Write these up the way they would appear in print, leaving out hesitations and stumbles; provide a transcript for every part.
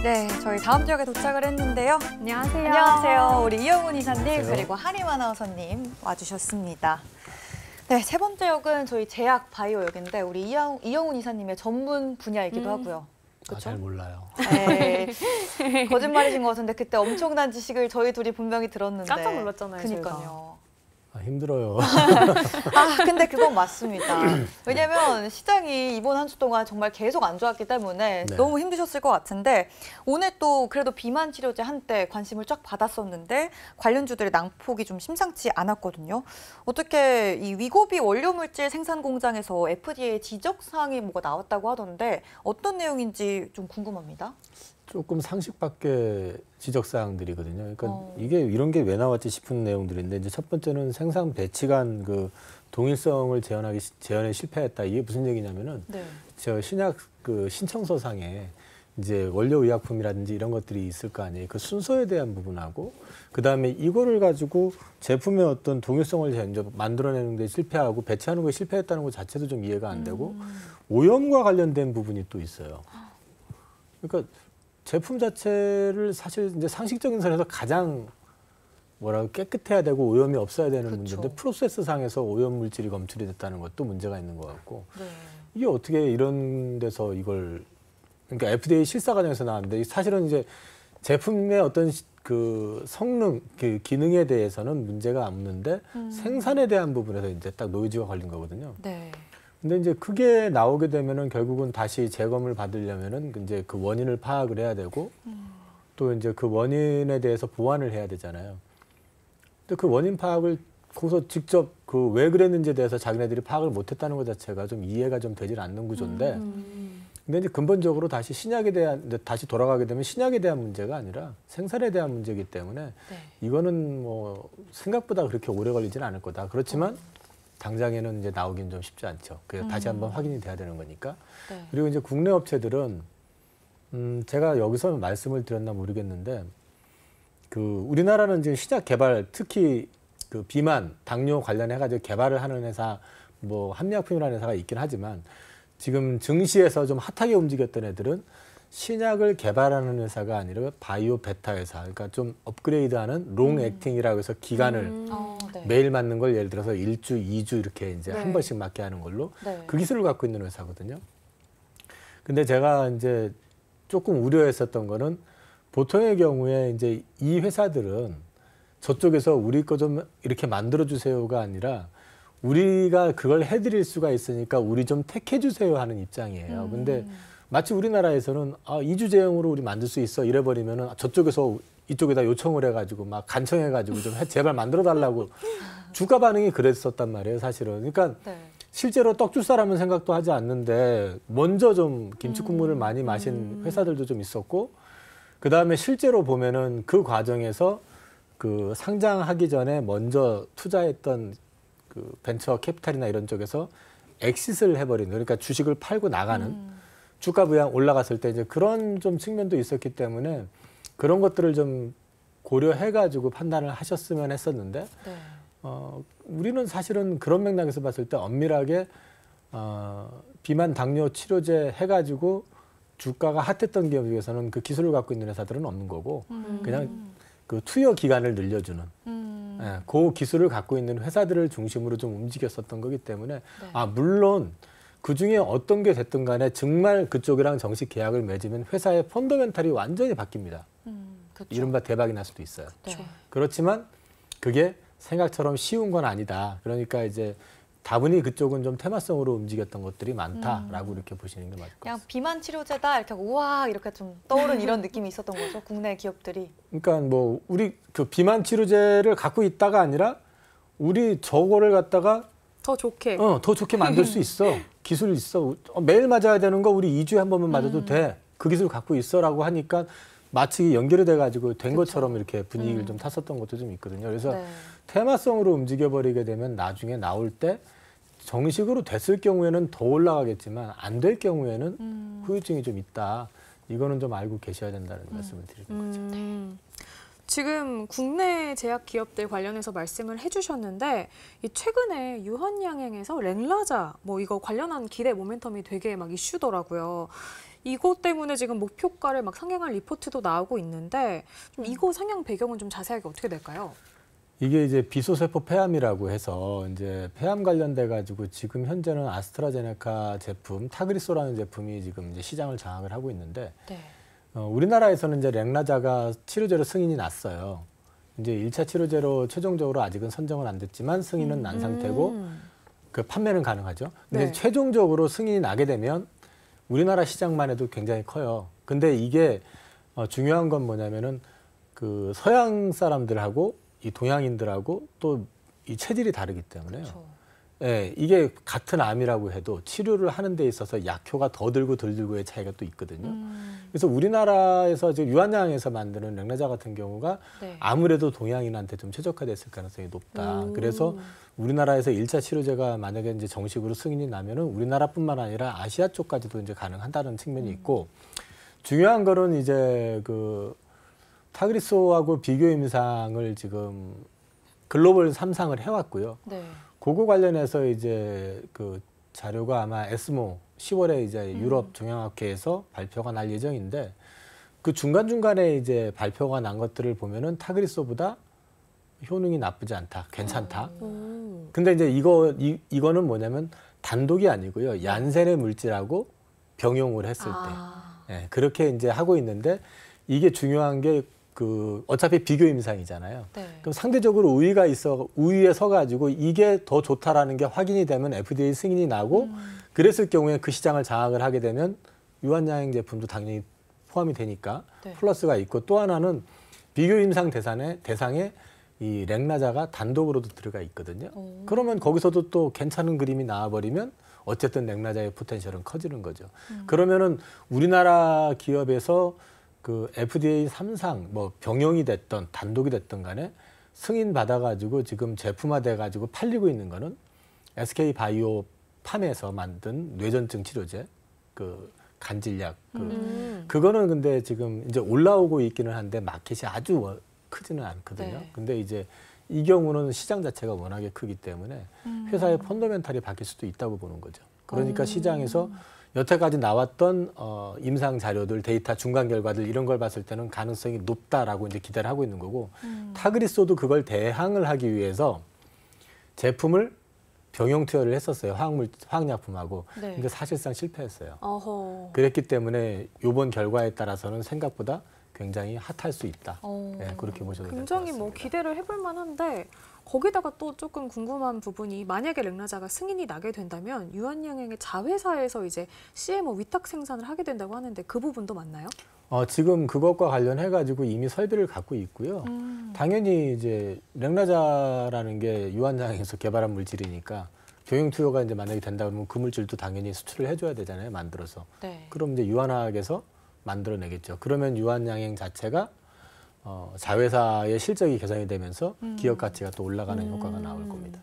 네, 저희 다음 지역에 도착을 했는데요. 안녕하세요. 안녕하세요. 우리 이영훈 이사님 그리고 한임 아나운서님 와주셨습니다. 네, 세 번째 역은 저희 제약 바이오 역인데 우리 이영훈 이사님의 전문 분야이기도 하고요. 그쵸? 잘 몰라요. 네, 거짓말이신 것 같은데 그때 엄청난 지식을 저희 둘이 분명히 들었는데 깜짝 놀랐잖아요. 그니까요. 힘들어요. 근데 그건 맞습니다. 왜냐면 시장이 이번 한 주 동안 정말 계속 안 좋았기 때문에 네. 너무 힘드셨을 것 같은데 오늘 또 그래도 비만 치료제 한때 관심을 쫙 받았었는데 관련주들의 낭폭이 좀 심상치 않았거든요. 어떻게 이 위고비 원료 물질 생산 공장에서 FDA 지적 사항이 뭐가 나왔다고 하던데 어떤 내용인지 좀 궁금합니다. 조금 상식 밖의 지적 사항들이거든요. 그러니까 이게 이런 게 왜 나왔지 싶은 내용들인데 이제 첫 번째는 생산 배치 간 그 동일성을 재현에 실패했다. 이게 무슨 얘기냐면은 저 신약 그 신청서상에 이제 원료 의약품이라든지 이런 것들이 있을 거 아니에요. 그 순서에 대한 부분하고 그다음에 이거를 가지고 제품의 어떤 동일성을 만들어내는 데 실패하고 배치하는 거에 실패했다는 것 자체도 좀 이해가 안 되고 오염과 관련된 부분이 또 있어요. 그러니까 제품 자체를 사실 이제 상식적인 선에서 가장 뭐라고 깨끗해야 되고 오염이 없어야 되는 문제인데 프로세스 상에서 오염 물질이 검출이 됐다는 것도 문제가 있는 것 같고 이게 어떻게 이런 데서 이걸 그러니까 FDA 실사 과정에서 나왔는데 사실은 이제 제품의 어떤 그 성능, 그 기능에 대해서는 문제가 없는데 생산에 대한 부분에서 이제 딱 노이즈가 걸린 거거든요. 근데 이제 그게 나오게 되면은 결국은 다시 재검을 받으려면은 이제 그 원인을 파악을 해야 되고 또 이제 그 원인에 대해서 보완을 해야 되잖아요. 근데 그 원인 파악을 거기서 직접 그 왜 그랬는지에 대해서 자기네들이 파악을 못했다는 것 자체가 좀 이해가 좀 되질 않는 구조인데 근데 이제 근본적으로 다시 신약에 대한 다시 돌아가게 되면 신약에 대한 문제가 아니라 생산에 대한 문제이기 때문에 이거는 뭐 생각보다 그렇게 오래 걸리지는 않을 거다. 그렇지만 당장에는 이제 나오긴 좀 쉽지 않죠. 그래서 다시 한번 확인이 돼야 되는 거니까. 그리고 이제 국내 업체들은 제가 여기서 말씀을 드렸나 모르겠는데 그 우리나라는 이제 시작 개발 특히 그 비만, 당뇨 관련해 가지고 개발을 하는 회사 뭐 한미약품이라는 회사가 있긴 하지만 지금 증시에서 좀 핫하게 움직였던 애들은 신약을 개발하는 회사가 아니라 바이오 베타 회사, 그러니까 좀 업그레이드하는 롱 액팅이라고 해서 기간을 매일 맞는 걸 예를 들어서 1주, 2주 이렇게 이제 한 번씩 맞게 하는 걸로 그 기술을 갖고 있는 회사거든요. 근데 제가 이제 조금 우려했었던 거는 보통의 경우에 이제 이 회사들은 저쪽에서 우리 거 좀 이렇게 만들어 주세요가 아니라 우리가 그걸 해드릴 수가 있으니까 우리 좀 택해 주세요 하는 입장이에요. 근데 마치 우리나라에서는 2주 제형으로 우리 만들 수 있어 이래버리면은 저쪽에서 이쪽에다 요청을 해가지고 막 간청해가지고 좀 제발 만들어 달라고 주가 반응이 그랬었단 말이에요, 사실은. 그러니까 실제로 떡 줄 사람은 생각도 하지 않는데 먼저 좀 김치 국물을 많이 마신 회사들도 좀 있었고 그 다음에 실제로 보면은 그 과정에서 그 상장하기 전에 먼저 투자했던 그 벤처 캐피탈이나 이런 쪽에서 엑싯을 해버리는 그러니까 주식을 팔고 나가는 주가 부양 올라갔을 때 이제 그런 좀 측면도 있었기 때문에 그런 것들을 좀 고려해가지고 판단을 하셨으면 했었는데 우리는 사실은 그런 맥락에서 봤을 때 엄밀하게 비만 당뇨 치료제 해가지고 주가가 핫했던 기업 중에서는 그 기술을 갖고 있는 회사들은 없는 거고 그냥 그 투여 기간을 늘려주는 그 기술을 갖고 있는 회사들을 중심으로 좀 움직였었던 거기 때문에 물론 그중에 어떤 게 됐든 간에 정말 그쪽이랑 정식 계약을 맺으면 회사의 펀더멘탈이 완전히 바뀝니다. 이른바 대박이 날 수도 있어요. 그렇지만 그게 생각처럼 쉬운 건 아니다. 그러니까 이제 다분히 그쪽은 좀 테마성으로 움직였던 것들이 많다라고 이렇게 보시는 게 맞을 것 같습니다. 그냥 비만 치료제다 이렇게 우와 이렇게 좀 떠오른 이런 느낌이 있었던 거죠, 국내 기업들이. 그러니까 뭐 우리 그 비만 치료제를 갖고 있다가 아니라 우리 저거를 갖다가 더 좋게 더 좋게 만들 수 있어. 기술이 있어. 매일 맞아야 되는 거 우리 2주에 한 번만 맞아도 돼. 그 기술 갖고 있어라고 하니까 마치 연결이 돼가지고 된 것처럼 이렇게 분위기를 좀 탔었던 것도 좀 있거든요. 그래서 테마성으로 움직여버리게 되면 나중에 나올 때 정식으로 됐을 경우에는 더 올라가겠지만 안 될 경우에는 후유증이 좀 있다. 이거는 좀 알고 계셔야 된다는 말씀을 드리는 거죠. 지금 국내 제약 기업들 관련해서 말씀을 해주셨는데 이 최근에 유한양행에서 랭라자 뭐 이거 관련한 기대 모멘텀이 되게 막 이슈더라고요. 이것 때문에 지금 목표가를 막 상향할 리포트도 나오고 있는데 좀 이거 상향 배경은 좀 자세하게 어떻게 될까요? 이게 이제 비소세포 폐암이라고 해서 이제 폐암 관련돼 가지고 지금 현재는 아스트라제네카 제품 타그리소라는 제품이 지금 이제 시장을 장악을 하고 있는데 네. 우리나라에서는 이제 랭라자가 치료제로 승인이 났어요. 이제 1차 치료제로 최종적으로 아직은 선정은 안 됐지만 승인은 난 상태고 그 판매는 가능하죠. 근데 네. 최종적으로 승인이 나게 되면 우리나라 시장만 해도 굉장히 커요. 근데 이게 중요한 건 뭐냐면은 그 서양 사람들하고 이 동양인들하고 또 이 체질이 다르기 때문에요. 그렇죠. 예, 이게 같은 암이라고 해도 치료를 하는 데 있어서 약효가 더 들고 덜 들고의 차이가 또 있거든요. 그래서 우리나라에서 지금 유한양에서 만드는 랭라자 같은 경우가 네. 아무래도 동양인한테 좀 최적화됐을 가능성이 높다. 그래서 우리나라에서 1차 치료제가 만약에 이제 정식으로 승인이 나면은 우리나라뿐만 아니라 아시아 쪽까지도 이제 가능하다는 측면이 있고 중요한 거는 이제 그 타그리소하고 비교 임상을 지금 글로벌 3상을 해왔고요. 네. 그거 관련해서 이제 그 자료가 아마 에스모 10월에 이제 유럽 종양학회에서 발표가 날 예정인데 그 중간중간에 이제 발표가 난 것들을 보면은 타그리소보다 효능이 나쁘지 않다. 괜찮다. 근데 이제 이거는 뭐냐면 단독이 아니고요. 얀센의 물질하고 병용을 했을 때. 예, 그렇게 이제 하고 있는데 이게 중요한 게 그 어차피 비교 임상이잖아요. 네. 그럼 상대적으로 우위에 서가지고 이게 더 좋다라는 게 확인이 되면 FDA 승인이 나고 그랬을 경우에 그 시장을 장악을 하게 되면 유한양행 제품도 당연히 포함이 되니까 네. 플러스가 있고 또 하나는 비교 임상 대상에 이 랭라자가 단독으로도 들어가 있거든요. 그러면 거기서도 또 괜찮은 그림이 나와버리면 어쨌든 랭라자의 포텐셜은 커지는 거죠. 그러면은 우리나라 기업에서 그 FDA 3상 뭐 병용이 됐던 단독이 됐던 간에 승인 받아가지고 지금 제품화돼 가지고 팔리고 있는 거는 SK 바이오 팜에서 만든 뇌전증 치료제 그 간질약 그거는 근데 지금 이제 올라오고 있기는 한데 마켓이 아주 크지는 않거든요. 네. 근데 이제 이 경우는 시장 자체가 워낙에 크기 때문에 회사의 펀더멘탈이 바뀔 수도 있다고 보는 거죠. 그러니까 시장에서 여태까지 나왔던 임상 자료들, 데이터, 중간 결과들 이런 걸 봤을 때는 가능성이 높다라고 이제 기대를 하고 있는 거고 타그리소도 그걸 대항을 하기 위해서 제품을 병용 투여를 했었어요. 화학약품하고. 네. 근데 사실상 실패했어요. 어허. 그랬기 때문에 이번 결과에 따라서는 생각보다 굉장히 핫할 수 있다. 네, 그렇게 보셔도 될 것 굉장히 같습니다. 뭐 기대를 해볼 만한데 거기다가 또 조금 궁금한 부분이 만약에 랭라자가 승인이 나게 된다면 유한양행의 자회사에서 이제 CMO 위탁 생산을 하게 된다고 하는데 그 부분도 맞나요? 지금 그것과 관련해 가지고 이미 설비를 갖고 있고요. 당연히 이제 랭라자라는 게 유한양행에서 개발한 물질이니까 병용 투여가 이제 만약에 된다 그러면 그 물질도 당연히 수출을 해줘야 되잖아요. 만들어서. 네. 그럼 이제 유한화학에서 만들어내겠죠. 그러면 유한양행 자체가 자회사의 실적이 개선이 되면서 기업 가치가 또 올라가는 효과가 나올 겁니다.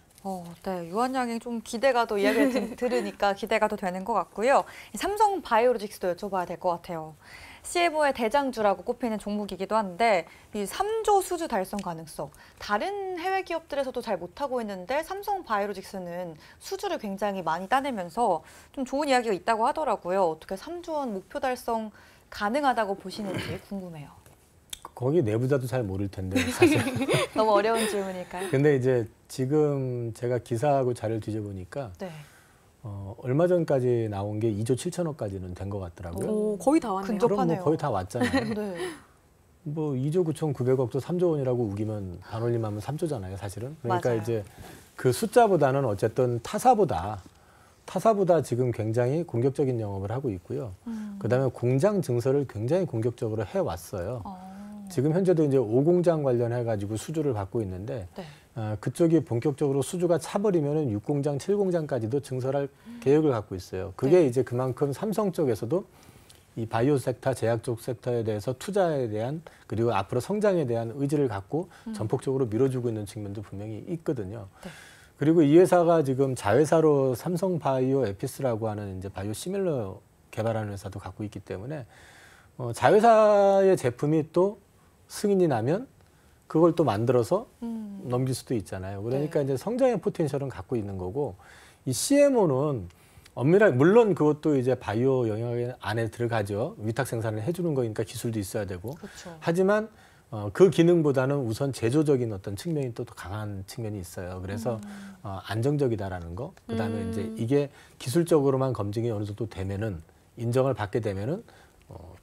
네, 유한양행 좀 기대가 더 이야기를 들으니까 기대가 더 되는 것 같고요. 삼성 바이오로직스도 여쭤봐야 될 것 같아요. CMO의 대장주라고 꼽히는 종목이기도 한데 이 3조 수주 달성 가능성, 다른 해외 기업들에서도 잘 못하고 있는데 삼성 바이오로직스는 수주를 굉장히 많이 따내면서 좀 좋은 이야기가 있다고 하더라고요. 어떻게 3조 원 목표 달성 가능하다고 보시는지 궁금해요. 거기 내부자도 잘 모를 텐데 사실. 너무 어려운 질문일까요? 근데 이제 지금 제가 기사하고 자료를 뒤져보니까 네. 얼마 전까지 나온 게 2조 7천억까지는 된 것 같더라고요. 오, 거의 다 왔네요. 근접- 그럼 뭐 급하네요. 거의 다 왔잖아요. 네. 뭐 2조 9,900억도 3조 원이라고 우기면 반올림하면 3조잖아요, 사실은. 그러니까 맞아요. 이제 그 숫자보다는 어쨌든 타사보다 지금 굉장히 공격적인 영업을 하고 있고요. 그다음에 공장 증설을 굉장히 공격적으로 해왔어요. 지금 현재도 이제 5공장 관련해 가지고 수주를 받고 있는데 네. 그쪽이 본격적으로 수주가 차버리면은 6공장, 7공장까지도 증설할 계획을 갖고 있어요. 그게 네. 이제 그만큼 삼성 쪽에서도 이 바이오 섹터, 제약 쪽 섹터에 대해서 투자에 대한 그리고 앞으로 성장에 대한 의지를 갖고 전폭적으로 밀어주고 있는 측면도 분명히 있거든요. 네. 그리고 이 회사가 지금 자회사로 삼성 바이오 에피스라고 하는 이제 바이오 시밀러 개발하는 회사도 갖고 있기 때문에 자회사의 제품이 또 승인이 나면 그걸 또 만들어서 넘길 수도 있잖아요. 그러니까 네. 이제 성장의 포텐셜은 갖고 있는 거고 이 CMO는 엄밀하게 물론 그것도 이제 바이오 영역 안에 들어가죠. 위탁 생산을 해주는 거니까 기술도 있어야 되고. 그렇죠. 하지만 그 기능보다는 우선 제조적인 어떤 측면이 또 강한 측면이 있어요. 그래서 안정적이다라는 거. 그다음에 이제 이게 기술적으로만 검증이 어느 정도 되면은 인정을 받게 되면은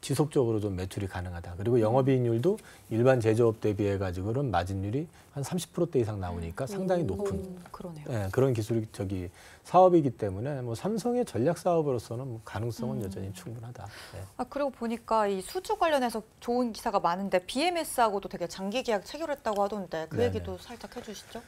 지속적으로 좀 매출이 가능하다. 그리고 영업이익률도 일반 제조업 대비해 가지고는 마진율이 한 30%대 이상 나오니까 상당히 높은 그러네요. 예, 그런 기술적이 사업이기 때문에 뭐 삼성의 전략 사업으로서는 뭐 가능성은 여전히 충분하다. 예. 아, 그리고 보니까 이 수주 관련해서 좋은 기사가 많은데 BMS하고도 되게 장기 계약 체결했다고 하던데 그 네네. 얘기도 살짝 해주시죠.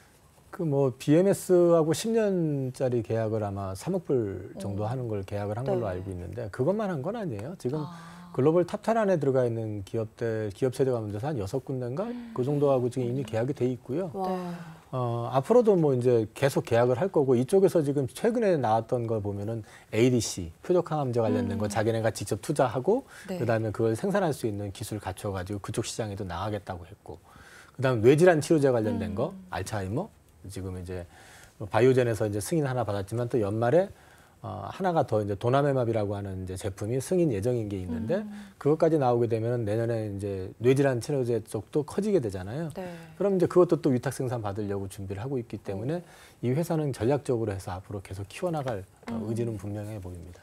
그 뭐 BMS하고 10년짜리 계약을 아마 3억 불 정도 하는 걸 계약을 한 걸로 네. 알고 있는데 그것만 한 건 아니에요. 지금 아. 글로벌 탑10 안에 들어가 있는 기업들, 기업 체제 가운데서 한 6군데인가 그 정도하고 지금 이미 계약이 돼 있고요. 와. 앞으로도 뭐 이제 계속 계약을 할 거고 이쪽에서 지금 최근에 나왔던 걸 보면은 ADC, 표적항암제 관련된 거 자기네가 직접 투자하고 네. 그다음에 그걸 생산할 수 있는 기술 갖춰가지고 그쪽 시장에도 나가겠다고 했고 그다음 뇌질환 치료제 관련된 거, 알츠하이머 지금 이제 바이오젠에서 이제 승인 하나 받았지만 또 연말에 하나가 더 이제 도나메맙이라고 하는 이제 제품이 승인 예정인 게 있는데 그것까지 나오게 되면 내년에 이제 뇌질환 치료제 쪽도 커지게 되잖아요. 네. 그럼 이제 그것도 또 위탁 생산 받으려고 준비를 하고 있기 때문에 이 회사는 전략적으로 해서 앞으로 계속 키워나갈 의지는 분명해 보입니다.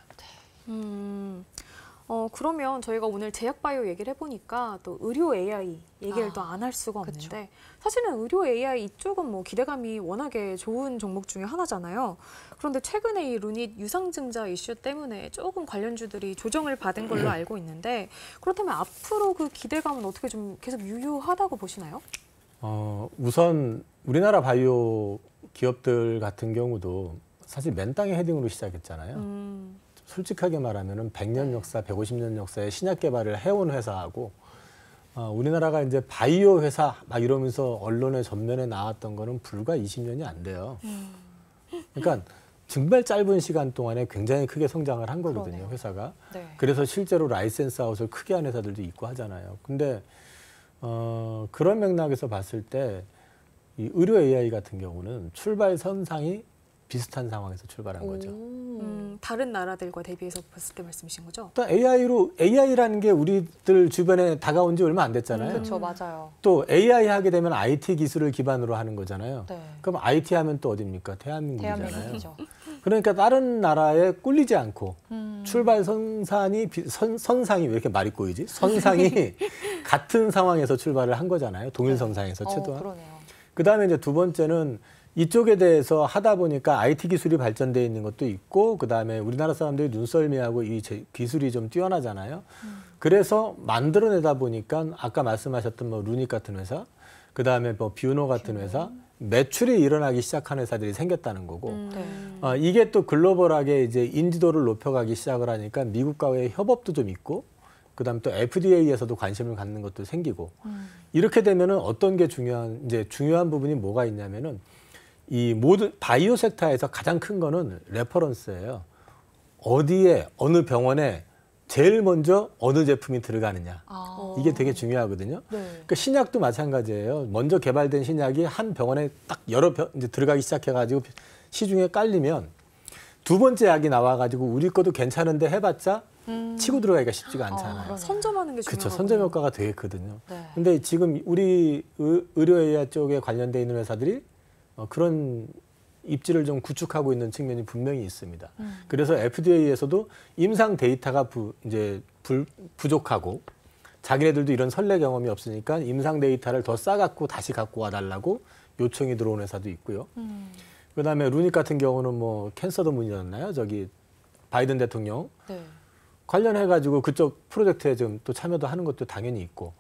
그러면 저희가 오늘 제약바이오 얘기를 해보니까 또 의료 AI 얘기를 또 안 할 수가 그쵸. 없는데 사실은 의료 AI 이쪽은 뭐 기대감이 워낙에 좋은 종목 중에 하나잖아요. 그런데 최근에 이 루닛 유상증자 이슈 때문에 조금 관련주들이 조정을 받은 걸로 알고 있는데 그렇다면 앞으로 그 기대감은 어떻게 좀 계속 유효하다고 보시나요? 우선 우리나라 바이오 기업들 같은 경우도 사실 맨 땅에 헤딩으로 시작했잖아요. 솔직하게 말하면은 100년 역사, 150년 역사의 신약 개발을 해온 회사하고 우리나라가 이제 바이오 회사 막 이러면서 언론의 전면에 나왔던 거는 불과 20년이 안 돼요. 그러니까 정말 짧은 시간 동안에 굉장히 크게 성장을 한 거거든요, 그러네요. 회사가. 네. 그래서 실제로 라이센스 아웃을 크게 한 회사들도 있고 하잖아요. 근데 그런 맥락에서 봤을 때 이 의료 AI 같은 경우는 출발 선상이 비슷한 상황에서 출발한 거죠. 다른 나라들과 대비해서 봤을 때 말씀이신 거죠? 또 AI라는 게 우리들 주변에 다가온 지 얼마 안 됐잖아요. 그렇죠, 맞아요. 또 AI 하게 되면 IT 기술을 기반으로 하는 거잖아요. 네. 그럼 IT 하면 또 어디입니까? 대한민국이잖아요. 대한민국이죠. 그러니까 다른 나라에 꿀리지 않고 출발 선상이 왜 이렇게 말이 꼬이지? 선상이 같은 상황에서 출발을 한 거잖아요. 동일 선상에서 최소한. 그러네요. 그다음에 이제 두 번째는 이쪽에 대해서 하다 보니까 IT 기술이 발전돼 있는 것도 있고 그다음에 우리나라 사람들이 눈썰미하고 이 기술이 좀 뛰어나잖아요. 그래서 만들어내다 보니까 아까 말씀하셨던 뭐 루닛 같은 회사, 그다음에 뭐 뷰노 같은 회사 매출이 일어나기 시작한 회사들이 생겼다는 거고 네. 이게 또 글로벌하게 이제 인지도를 높여가기 시작을 하니까 미국과의 협업도 좀 있고 그다음 또 FDA에서도 관심을 갖는 것도 생기고 이렇게 되면은 어떤 게 중요한 부분이 뭐가 있냐면은 이 모든 바이오 섹터에서 가장 큰 거는 레퍼런스예요. 어디에 어느 병원에 제일 먼저 어느 제품이 들어가느냐. 이게 되게 중요하거든요. 네. 그러니까 신약도 마찬가지예요. 먼저 개발된 신약이 한 병원에 딱 여러 이제 들어가기 시작해가지고 시중에 깔리면 두 번째 약이 나와가지고 우리 것도 괜찮은데 해봤자 치고 들어가기가 쉽지가 않잖아요. 그러네요. 선점하는 게 그렇죠. 중요하거든요. 선점 효과가 되게 크거든요. 네. 근데 지금 우리 의료 AI 쪽에 관련돼 있는 회사들이 그런 입지를 좀 구축하고 있는 측면이 분명히 있습니다. 그래서 FDA에서도 임상 데이터가 부족하고 자기네들도 이런 선례 경험이 없으니까 임상 데이터를 더 싸갖고 다시 갖고 와달라고 요청이 들어온 회사도 있고요. 그다음에 루닛 같은 경우는 뭐 캔서도 문의였나요? 저기 바이든 대통령 네. 관련해가지고 그쪽 프로젝트에 좀 또 참여도 하는 것도 당연히 있고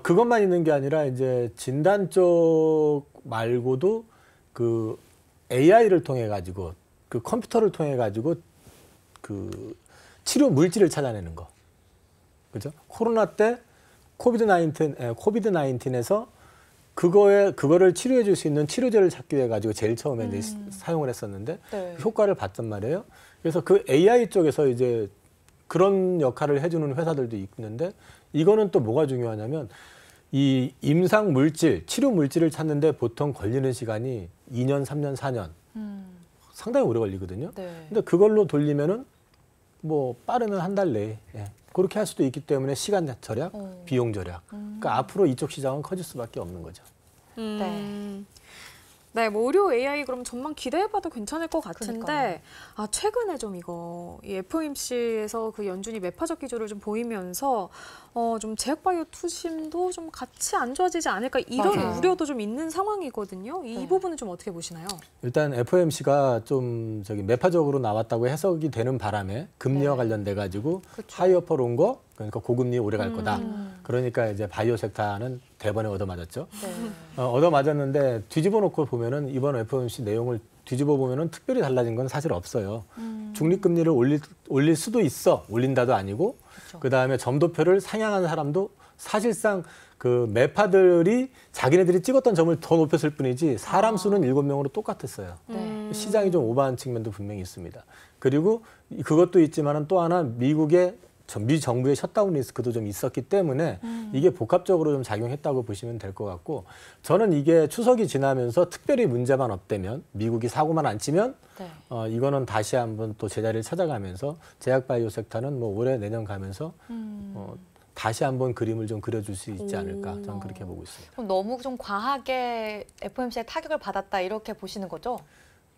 그것만 있는 게 아니라 이제 진단 쪽 말고도 그 AI를 통해 가지고 그 컴퓨터를 통해 가지고 그 치료 물질을 찾아내는 거, 그죠? 코로나 때 코비드-19에서 그거를 치료해 줄 수 있는 치료제를 찾기 위해 가지고 제일 처음에 이제 사용을 했었는데 네. 효과를 봤단 말이에요. 그래서 그 AI 쪽에서 이제 그런 역할을 해주는 회사들도 있는데 이거는 또 뭐가 중요하냐면 이 임상 물질, 치료 물질을 찾는데 보통 걸리는 시간이 2년, 3년, 4년 상당히 오래 걸리거든요. 네. 근데 그걸로 돌리면은 뭐 빠르면 한 달 내에 그렇게 할 수도 있기 때문에 시간 절약, 비용 절약. 그러니까 앞으로 이쪽 시장은 커질 수밖에 없는 거죠. 네, 뭐 의료 AI 그럼 전망 기대해봐도 괜찮을 것 같은데 그러니까요. 최근에 좀 이 FOMC에서 그 연준이 매파적 기조를 좀 보이면서 좀 제약바이오 투심도 좀 같이 안 좋아지지 않을까 이런 맞아요. 우려도 좀 있는 상황이거든요. 이 네. 부분은 좀 어떻게 보시나요? 일단 FOMC가 좀 매파적으로 나왔다고 해석이 되는 바람에 금리와 네. 관련돼 가지고 그쵸. 하이어퍼 온 거, 그러니까 고금리 오래 갈 거다. 음. 그러니까 이제 바이오 섹터는 대번에 얻어맞았죠. 네. 얻어맞았는데 뒤집어 놓고 보면은 이번 FOMC 내용을 뒤집어 보면은 특별히 달라진 건 사실 없어요. 중립금리를 올릴 수도 있어. 올린다도 아니고 그쵸. 그다음에 점도표를 상향한 사람도 사실상 그 매파들이 자기네들이 찍었던 점을 더 높였을 뿐이지 사람 수는 7명으로 똑같았어요. 네. 시장이 좀 오버한 측면도 분명히 있습니다. 그리고 그것도 있지만은 또 하나 미국의 미 정부의 셧다운 리스크도 좀 있었기 때문에 이게 복합적으로 좀 작용했다고 보시면 될 것 같고 저는 이게 추석이 지나면서 특별히 문제만 없다면 미국이 사고만 안 치면 네. 이거는 다시 한번 또 제자리를 찾아가면서 제약바이오 섹터는 뭐 올해 내년 가면서 다시 한번 그림을 좀 그려줄 수 있지 않을까 저는 그렇게 보고 있습니다. 그럼 너무 좀 과하게 FOMC에 타격을 받았다 이렇게 보시는 거죠?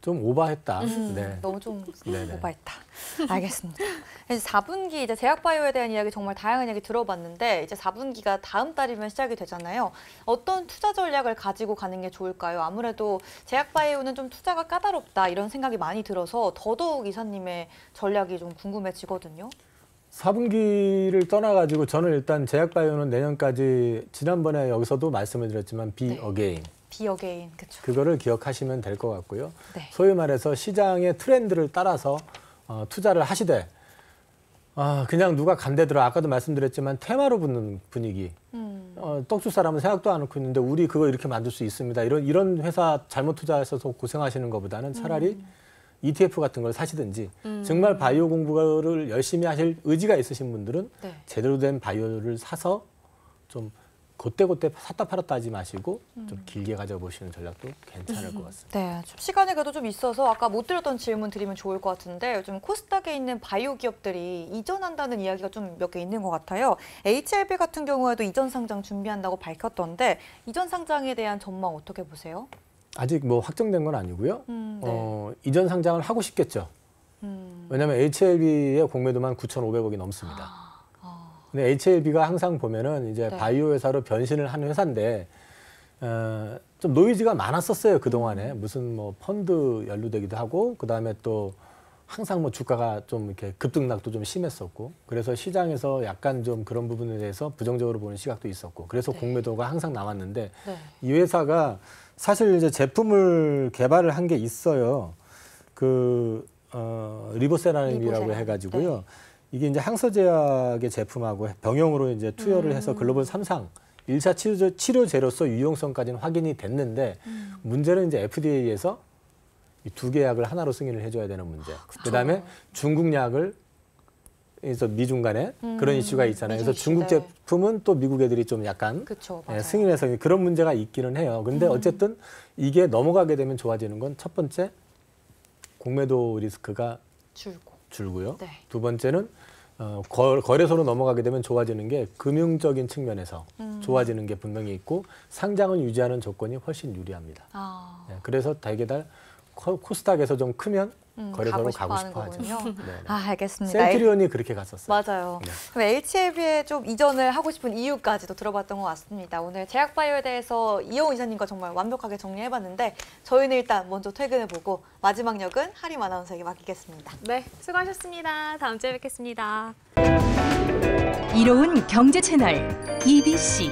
좀 오버했다. 네. 너무 좀 네네. 오버했다. 알겠습니다. 이제 4분기 이제 제약바이오에 대한 이야기 정말 다양한 이야기 들어봤는데 이제 4분기가 다음 달이면 시작이 되잖아요. 어떤 투자 전략을 가지고 가는 게 좋을까요? 아무래도 제약바이오는 좀 투자가 까다롭다 이런 생각이 많이 들어서 더더욱 이사님의 전략이 좀 궁금해지거든요. 4분기를 떠나가지고 저는 일단 제약바이오는 내년까지 지난번에 여기서도 말씀을 드렸지만 be 네. again 비어게인 그렇죠. 그거를 기억하시면 될 것 같고요. 네. 소위 말해서 시장의 트렌드를 따라서 투자를 하시되 그냥 누가 간대더라 아까도 말씀드렸지만 테마로 붙는 분위기 떡줄 사람은 생각도 안 하고 있는데 우리 그거 이렇게 만들 수 있습니다. 이런 회사 잘못 투자하셔서 고생하시는 것보다는 차라리 ETF 같은 걸 사시든지 정말 바이오 공부를 열심히 하실 의지가 있으신 분들은 네. 제대로 된 바이오를 사서 좀 그때그때 샀다 팔았다 하지 마시고 좀 길게 가져보시는 전략도 괜찮을 것 같습니다. 네, 좀 시간이 그래도 좀 있어서 아까 못 드렸던 질문 드리면 좋을 것 같은데 요즘 코스닥에 있는 바이오 기업들이 이전한다는 이야기가 좀 몇 개 있는 것 같아요. HLB 같은 경우에도 이전 상장 준비한다고 밝혔던데 이전 상장에 대한 전망 어떻게 보세요? 아직 뭐 확정된 건 아니고요. 네. 이전 상장을 하고 싶겠죠. 왜냐하면 HLB의 공매도만 9,500억이 넘습니다. 근데 HLB가 항상 보면은 이제 네. 바이오 회사로 변신을 하는 회사인데 좀 노이즈가 많았었어요 그 동안에 무슨 뭐 펀드 연루되기도 하고 그 다음에 또 항상 뭐 주가가 좀 이렇게 급등락도 좀 심했었고 그래서 시장에서 약간 좀 그런 부분에 대해서 부정적으로 보는 시각도 있었고 그래서 네. 공매도가 항상 나왔는데 네. 이 회사가 사실 이제 제품을 개발을 한 게 있어요. 리보세라임이라고 리보세라임. 해가지고요. 네. 이게 이제 항서제약의 제품하고 병용으로 이제 투여를 해서 글로벌 3상 1차 치료제로서 유용성까지는 확인이 됐는데 문제는 이제 FDA에서 이 두 개 약을 하나로 승인을 해줘야 되는 문제. 그다음에 중국 약을 그래서 미중 간에 그런 이슈가 있잖아요. 그래서 미중 중국 이슈, 네. 제품은 또 미국 애들이 좀 약간 그렇죠. 승인해서 그런 문제가 있기는 해요. 근데 어쨌든 이게 넘어가게 되면 좋아지는 건 첫 번째 공매도 리스크가 줄고요. 네. 두 번째는 거래소로 넘어가게 되면 좋아지는 게 금융적인 측면에서 좋아지는 게 분명히 있고 상장을 유지하는 조건이 훨씬 유리합니다. 네, 그래서 달게달 코스닥에서 좀 크면 거래소로 가고 싶어 하죠. 거군요. 네, 네. 알겠습니다. 센트리온이 그렇게 갔었어요. 맞아요. 네. 그럼 HLB에 좀 이전을 하고 싶은 이유까지도 들어봤던 것 같습니다. 오늘 제약바이오에 대해서 이영호 이사님과 정말 완벽하게 정리해봤는데 저희는 일단 먼저 퇴근해보고 마지막 역은 하림 아나운서에게 맡기겠습니다. 네, 수고하셨습니다. 다음 주에 뵙겠습니다. 이로운 경제 채널 EBC